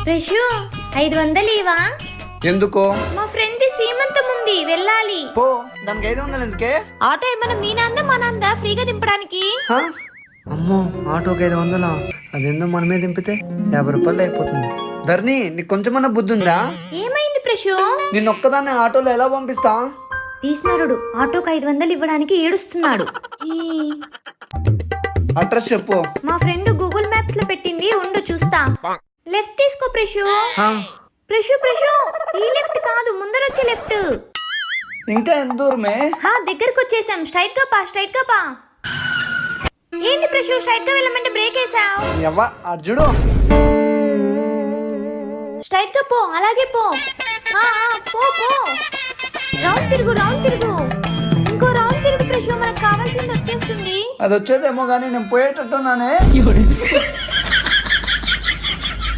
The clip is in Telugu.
ప్రశు 500 ఇవా? ఎందుకో? మా ఫ్రెండ్ శ్రీమంతం ఉంది, వెళ్ళాలి. పో, దానికి 500 ఎందుకే? ఆటో ఏమన్నా మీ నాందా మా నాందా ఫ్రీగా దింపడానికి? హా? అమ్మో, ఆటోకి 500? అదేందో మనమే దింపితే 50 రూపాయలు అయిపోతుంది. ధరణి, నీకు కొంచెమన్నా బుద్ధి ఉందా? ఏమైంది ప్రశు? నిన్నొక్కదాన్ని ఆటోలో ఎలా పంపిస్తా? తీసినారుడు ఆటోకి 500 ఇవ్వడానికి ఏడుస్తున్నాడు. అడ్రస్ చెప్పు. మా ఫ్రెండ్ గూగుల్ మ్యాప్స్ లో పెట్టింది, ఉండు చూస్తా. లెఫ్ట్ తీసుకో ప్రశు. హా? ప్రశు ప్రశు, ఈ లెఫ్ట్ కాదు, ముందరొచ్చే లెఫ్ట్. ఇంకా ఎంత దూరమే? దగ్గరకు వచ్చేసాం, స్ట్రైట్ గా పా, స్ట్రైట్ గా పా. ఏంటి ప్రశు, స్ట్రైట్ గా వెళ్ళమంటే బ్రేక్ వేసావు? ఎవ్వ అర్జుడు, స్ట్రైట్ గా పో, అలాగే పో. పో పో, రౌండ్ తిరుగు, రౌండ్ తిరుగు, ఇంకో రౌండ్ తిరుగు ప్రశు, మనకు కావాల్సింది వచ్చేస్తుంది. అది వచ్చేదేమో గానీ నేను పోయేటట్టున్నానే.